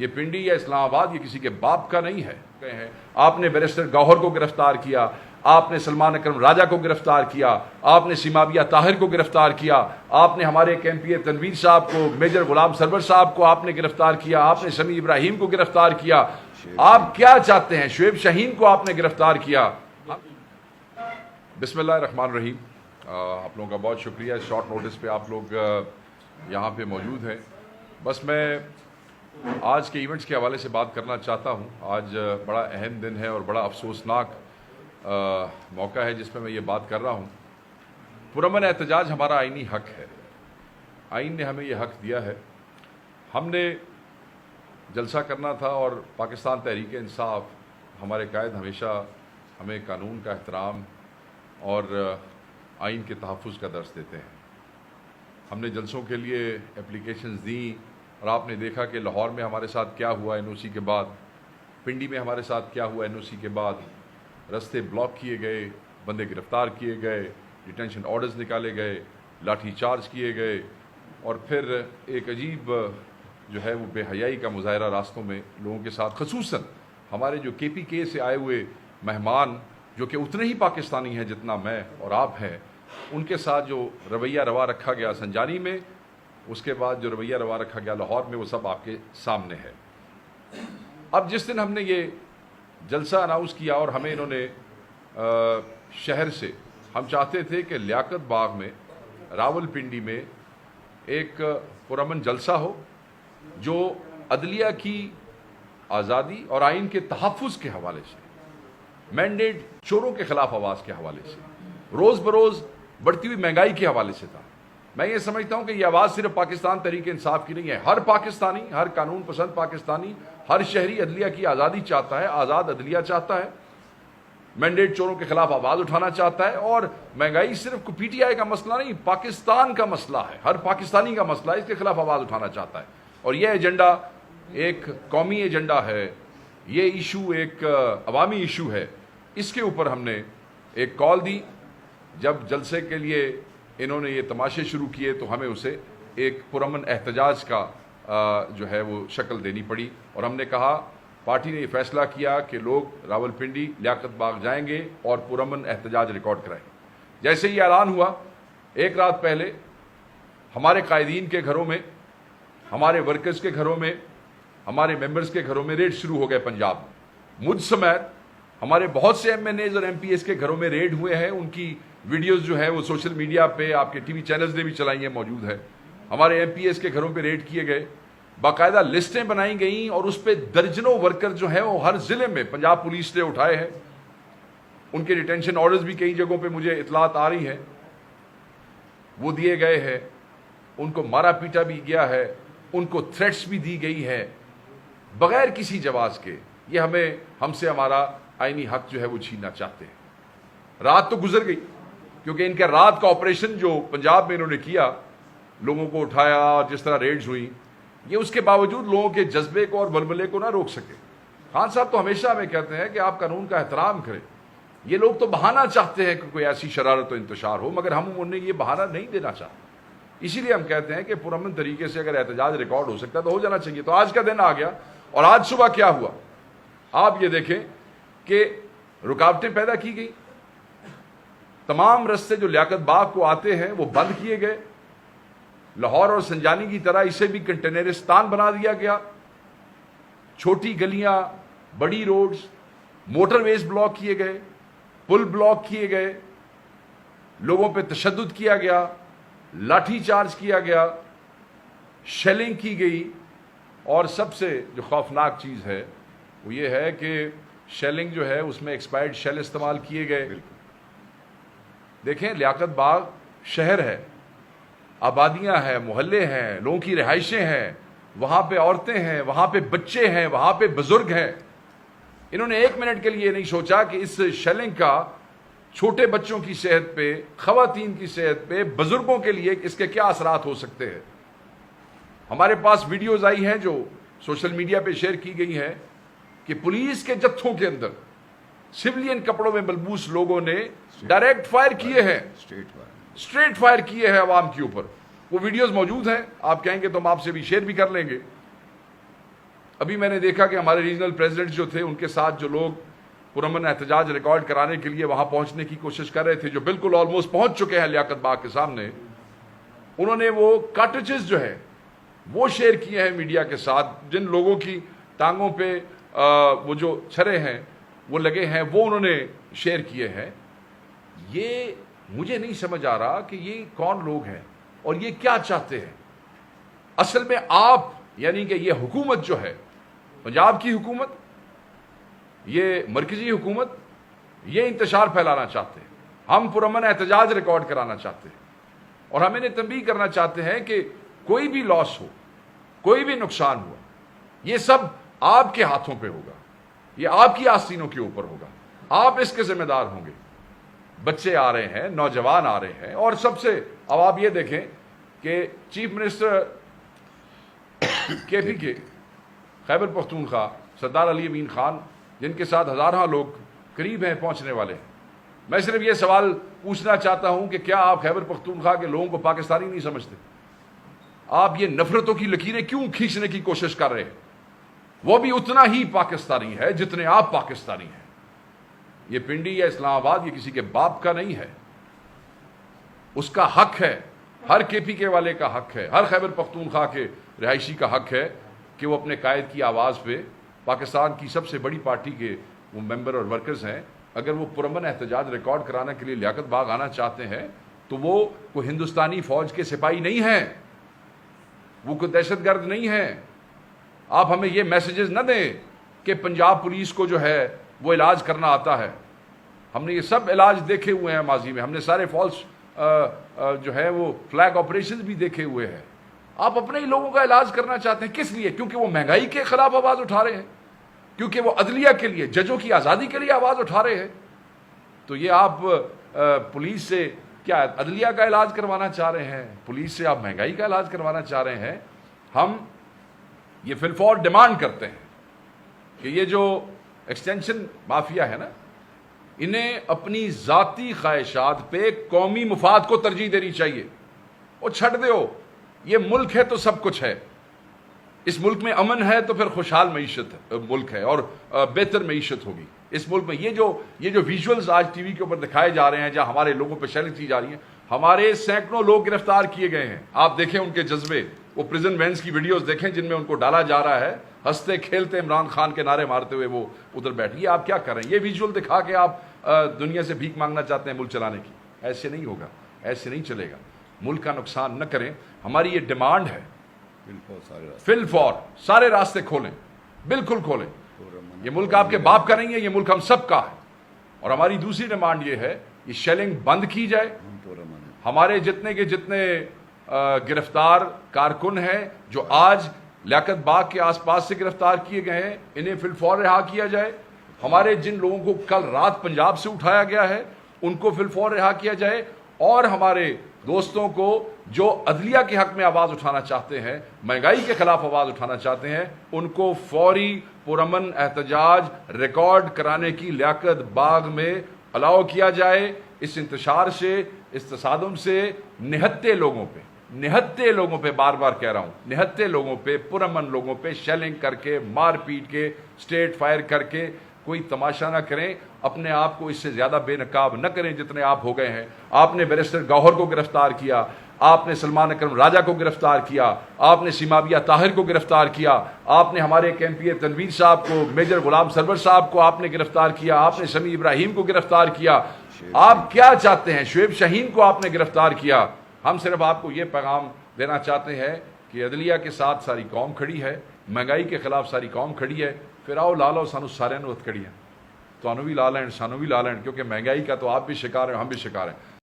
یہ پنڈی یا اسلام آباد یہ کسی کے باپ کا نہیں ہے. آپ نے بیرسٹر گوہر کو گرفتار کیا, آپ نے سلمان اکرم راجہ کو گرفتار کیا, آپ نے سیمابیہ طاہر کو گرفتار کیا, آپ نے ہمارے ایک MP تنویر صاحب کو, میجر غلام سرور صاحب کو آپ نے گرفتار کیا, آپ نے سمیع ابراہیم کو گرفتار کیا. آپ کیا چاہتے ہیں؟ شعیب شاہین کو آپ نے گرفتار کیا. بسم اللہ الرحمن الرحیم. آپ لوگوں کا بہت شکریہ, شارٹ نوٹس پہ آپ لوگ یہاں پہ موجود ہیں. بس میں آج کے ایونٹس کے حوالے سے بات کرنا چاہتا ہوں. آج بڑا اہم دن ہے اور بڑا افسوسناک موقع ہے جس پہ میں یہ بات کر رہا ہوں. پرامن احتجاج ہمارا آئینی حق ہے, آئین نے ہمیں یہ حق دیا ہے. ہم نے جلسہ کرنا تھا اور پاکستان تحریک انصاف, ہمارے قائد ہمیشہ ہمیں قانون کا احترام اور آئین کے تحفظ کا درس دیتے ہیں. ہم نے جلسوں کے لیے اپلیکیشنز دیں اور آپ نے دیکھا کہ لاہور میں ہمارے ساتھ کیا ہوا NOC کے بعد, پنڈی میں ہمارے ساتھ کیا ہوا NOC کے بعد. رستے بلاک کیے گئے, بندے گرفتار کیے گئے, ڈیٹینشن آرڈرز نکالے گئے, لاٹھی چارج کیے گئے, اور پھر ایک عجیب جو ہے وہ بے حیائی کا مظاہرہ راستوں میں لوگوں کے ساتھ, خصوصاً ہمارے جو KPK سے آئے ہوئے مہمان جو کہ اتنے ہی پاکستانی ہیں جتنا میں اور آپ ہیں, ان کے ساتھ جو رویہ روا رکھا گیا سنجانی میں, اس کے بعد جو رویہ روا رکھا گیا لاہور میں, وہ سب آپ کے سامنے ہے. اب جس دن ہم نے یہ جلسہ اناؤنس کیا اور ہمیں انہوں نے شہر سے, ہم چاہتے تھے کہ لیاقت باغ میں, راول پنڈی میں ایک پرامن جلسہ ہو جو عدلیہ کی آزادی اور آئین کے تحفظ کے حوالے سے, مینڈیٹ چوروں کے خلاف آواز کے حوالے سے, روز بروز بڑھتی ہوئی مہنگائی کے حوالے سے تھا. میں یہ سمجھتا ہوں کہ یہ آواز صرف پاکستان تحریک انصاف کی نہیں ہے. ہر پاکستانی, ہر قانون پسند پاکستانی, ہر شہری عدلیہ کی آزادی چاہتا ہے, آزاد عدلیہ چاہتا ہے, مینڈیٹ چوروں کے خلاف آواز اٹھانا چاہتا ہے. اور مہنگائی صرف PTI کا مسئلہ نہیں, پاکستان کا مسئلہ ہے, ہر پاکستانی کا مسئلہ ہے, اس کے خلاف آواز اٹھانا چاہتا ہے. اور یہ ایجنڈا ایک قومی ایجنڈا ہے, یہ ایشو ایک عوامی ایشو ہے. اس کے اوپر ہم نے ایک کال دی. جب جلسے کے لیے انہوں نے یہ تماشے شروع کیے تو ہمیں اسے ایک پرامن احتجاج کا جو ہے وہ شکل دینی پڑی, اور ہم نے کہا, پارٹی نے یہ فیصلہ کیا کہ لوگ راول پنڈی لیاقت باغ جائیں گے اور پرامن احتجاج ریکارڈ کرائیں گے. جیسے یہ اعلان ہوا, ایک رات پہلے ہمارے قائدین کے گھروں میں, ہمارے ورکرز کے گھروں میں, ہمارے ممبرز کے گھروں میں ریڈ شروع ہو گئے پنجاب میں. مجھ سمیت ہمارے بہت سے MNAs اور MPs کے گھروں میں ریڈ ہوئے ہیں. ان کی ویڈیوز جو ہے وہ سوشل میڈیا پہ, آپ کے TV چینلز نے بھی چلائی ہیں, موجود ہے. ہمارے MPs کے گھروں پہ ریڈ کیے گئے, باقاعدہ لسٹیں بنائی گئیں, اور اس پہ درجنوں ورکر جو ہیں وہ ہر ضلع میں پنجاب پولیس نے اٹھائے ہیں. ان کے ڈیٹینشن آرڈرز بھی کئی جگہوں پہ مجھے اطلاعات آ رہی ہیں وہ دیے گئے ہیں. ان کو مارا پیٹا بھی گیا ہے, ان کو تھریٹس بھی دی گئی ہے بغیر کسی جواز کے. یہ ہم سے ہمارا آئینی حق جو ہے وہ چھیننا چاہتے ہیں. رات تو گزر گئی, کیونکہ ان کا رات کا آپریشن جو پنجاب میں انہوں نے کیا, لوگوں کو اٹھایا اور جس طرح ریڈز ہوئی, یہ اس کے باوجود لوگوں کے جذبے کو اور بلبلے کو نہ روک سکے. خان صاحب تو ہمیشہ ہمیں کہتے ہیں کہ آپ قانون کا احترام کریں. یہ لوگ تو بہانہ چاہتے ہیں کہ کوئی ایسی شرارت و انتشار ہو, مگر ہم انہیں یہ بہانہ نہیں دینا چاہتے. اسی لیے ہم کہتے ہیں کہ پرامن طریقے سے اگر احتجاج ریکارڈ ہو سکتا ہے تو ہو جانا چاہیے. تو آج کا دن آ گیا, اور آج صبح کیا ہوا آپ یہ دیکھیں کہ رکاوٹیں پیدا کی گئی. تمام رستے جو لیاقت باغ کو آتے ہیں وہ بند کیے گئے. لاہور اور سنجانی کی طرح اسے بھی کنٹینرستان بنا دیا گیا. چھوٹی گلیاں, بڑی روڈز, موٹر ویز بلاک کیے گئے, پل بلاک کیے گئے, لوگوں پہ تشدد کیا گیا, لاٹھی چارج کیا گیا, شیلنگ کی گئی. اور سب سے جو خوفناک چیز ہے وہ یہ ہے کہ شیلنگ جو ہے اس میں ایکسپائرڈ شیل استعمال کیے گئے. دیکھیں, لیاقت باغ شہر ہے, آبادیاں ہیں, محلے ہیں, لوگوں کی رہائشیں ہیں, وہاں پہ عورتیں ہیں, وہاں پہ بچے ہیں, وہاں پہ بزرگ ہیں. انہوں نے ایک منٹ کے لیے نہیں سوچا کہ اس شیلنگ کا چھوٹے بچوں کی صحت پہ, خواتین کی صحت پہ, بزرگوں کے لیے اس کے کیا اثرات ہو سکتے ہیں. ہمارے پاس ویڈیوز آئی ہیں جو سوشل میڈیا پہ شیئر کی گئی ہیں کہ پولیس کے جتھوں کے اندر سولین کپڑوں میں ملبوس لوگوں نے ڈائریکٹ فائر کیے ہیں, اسٹریٹ فائر کیے ہیں عوام کے اوپر. وہ ویڈیوز موجود ہیں, آپ کہیں گے تو ہم آپ سے بھی شیئر بھی کر لیں گے. ابھی میں نے دیکھا کہ ہمارے ریجنل پریزیڈنٹ جو تھے ان کے ساتھ جو لوگ پرامن احتجاج ریکارڈ کرانے کے لیے وہاں پہنچنے کی کوشش کر رہے تھے، جو بالکل آلموسٹ پہنچ چکے ہیں لیاقت باغ کے سامنے، انہوں نے وہ کارٹریجز جو ہے وہ شیئر کیے ہیں میڈیا کے ساتھ، جن لوگوں کی ٹانگوں پہ وہ جو چھرے ہیں وہ لگے ہیں وہ انہوں نے شیئر کیے ہیں۔ یہ مجھے نہیں سمجھ آ رہا کہ یہ کون لوگ ہیں اور یہ کیا چاہتے ہیں۔ اصل میں آپ یعنی کہ یہ حکومت جو ہے، پنجاب کی حکومت، یہ مرکزی حکومت، یہ انتشار پھیلانا چاہتے ہیں۔ ہم پرامن احتجاج ریکارڈ کرانا چاہتے ہیں اور ہم انہیں تنبیہ کرنا چاہتے ہیں کہ کوئی بھی لاس ہو، کوئی بھی نقصان ہوا، یہ سب آپ کے ہاتھوں پہ ہوگا، یہ آپ کی آستینوں کے اوپر ہوگا، آپ اس کے ذمہ دار ہوں گے۔ بچے آ رہے ہیں، نوجوان آ رہے ہیں، اور سب سے اب آپ یہ دیکھیں کہ چیف منسٹر کے پی کے خیبر پختونخوا سردار علی امین خان، جن کے ساتھ ہزارہ لوگ قریب ہیں پہنچنے والے ہیں، میں صرف یہ سوال پوچھنا چاہتا ہوں کہ کیا آپ خیبر پختونخوا کے لوگوں کو پاکستانی نہیں سمجھتے؟ آپ یہ نفرتوں کی لکیریں کیوں کھینچنے کی کوشش کر رہے ہیں؟ وہ بھی اتنا ہی پاکستانی ہے جتنے آپ پاکستانی ہیں۔ یہ پنڈی یا اسلام آباد یہ کسی کے باپ کا نہیں ہے، اس کا حق ہے، ہر کے پی کے والے کا حق ہے، ہر خیبر پختونخوا کے رہائشی کا حق ہے کہ وہ اپنے قائد کی آواز پہ، پاکستان کی سب سے بڑی پارٹی کے وہ ممبر اور ورکرز ہیں، اگر وہ پرامن احتجاج ریکارڈ کرانے کے لیے لیاقت باغ آنا چاہتے ہیں تو وہ کوئی ہندوستانی فوج کے سپاہی نہیں ہیں، وہ کوئی دہشت گرد نہیں ہیں۔ آپ ہمیں یہ میسیجز نہ دیں کہ پنجاب پولیس کو جو ہے وہ علاج کرنا آتا ہے۔ ہم نے یہ سب علاج دیکھے ہوئے ہیں ماضی میں، ہم نے سارے فالس جو ہے وہ فلیگ آپریشنز بھی دیکھے ہوئے ہیں۔ آپ اپنے ہی لوگوں کا علاج کرنا چاہتے ہیں، کس لیے؟ کیونکہ وہ مہنگائی کے خلاف آواز اٹھا رہے ہیں، کیونکہ وہ عدلیہ کے لیے، ججوں کی آزادی کے لیے آواز اٹھا رہے ہیں۔ تو یہ آپ پولیس سے کیا عدلیہ کا علاج کروانا چاہ رہے ہیں؟ پولیس سے آپ مہنگائی کا علاج کروانا چاہ رہے ہیں؟ ہم یہ فی الفور ڈیمانڈ کرتے ہیں کہ یہ جو ایکسٹینشن مافیا ہے نا، انہیں اپنی ذاتی خواہشات پہ قومی مفاد کو ترجیح دینی چاہیے۔ اور چھڑ دیو، یہ ملک ہے تو سب کچھ ہے، اس ملک میں امن ہے تو پھر خوشحال معیشت ملک ہے اور بہتر معیشت ہوگی اس ملک میں۔ یہ جو ویژولز آج ٹی وی کے اوپر دکھائے جا رہے ہیں جہاں ہمارے لوگوں پہ شیلنگ کی جا رہی ہیں، ہمارے سینکڑوں لوگ گرفتار کیے گئے ہیں۔ آپ دیکھیں ان کے جذبے، وہ پریزن وینس کی ویڈیوز دیکھیں جن میں ان کو ڈالا جا رہا ہے، ہنستے کھیلتے عمران خان کے نعرے مارتے ہوئے وہ ادھر بیٹھے۔ آپ کیا کر رہے ہیں؟ یہ ویژول دکھا کے آپ دنیا سے بھیک مانگنا چاہتے ہیں ملک چلانے کی؟ ایسے نہیں ہوگا، ایسے نہیں چلے گا۔ ملک کا نقصان نہ کریں، ہماری یہ ڈیمانڈ ہے۔ فی الفور سارے راستے کھولیں، بالکل کھولیں۔ یہ ملک آپ کے باپ کا نہیں ہے، یہ ملک ہم سب کا ہے۔ اور ہماری دوسری ڈیمانڈ یہ ہے، یہ شیلنگ بند کی جائے۔ ہمارے جتنے کے جتنے گرفتار کارکن ہیں جو آج لیاقت باغ کے آس پاس سے گرفتار کیے گئے ہیں، انہیں فی الفور رہا کیا جائے۔ ہمارے جن لوگوں کو کل رات پنجاب سے اٹھایا گیا ہے ان کو فی الفور رہا کیا جائے، اور ہمارے دوستوں کو جو عدلیہ کے حق میں آواز اٹھانا چاہتے ہیں، مہنگائی کے خلاف آواز اٹھانا چاہتے ہیں، ان کو فوری پرامن احتجاج ریکارڈ کرانے کی لیاقت باغ میں الاؤ کیا جائے۔ اس انتشار سے، اس تصادم سے نہتے لوگوں پہ بار بار کہہ رہا ہوں، نہتے لوگوں پہ، پرامن لوگوں پہ شیلنگ کر کے، مار پیٹ کے، اسٹریٹ فائر کر کے کوئی تماشا نہ کریں۔ اپنے آپ کو اس سے زیادہ بے نقاب نہ کریں جتنے آپ ہو گئے ہیں۔ آپ نے بیرسٹر گوہر کو گرفتار کیا، آپ نے سلمان اکرم راجہ کو گرفتار کیا، آپ نے سیمابیہ طاہر کو گرفتار کیا، آپ نے ہمارے ایک MP تنویر صاحب کو، میجر غلام سرور صاحب کو آپ نے گرفتار کیا، آپ نے سمیع ابراہیم کو گرفتار کیا۔ آپ کیا چاہتے ہیں؟ شعیب شاہین کو آپ نے گرفتار کیا۔ ہم صرف آپ کو یہ پیغام دینا چاہتے ہیں کہ عدلیہ کے ساتھ ساری قوم کھڑی ہے، مہنگائی کے خلاف ساری قوم کھڑی ہے۔ پھر آؤ لا لو سانو سارے نو ہتھ کھڑی ہیں، تو بھی لا لین، سانو بھی لا لین، کیونکہ مہنگائی کا تو آپ بھی شکار ہیں، ہم بھی شکار ہیں۔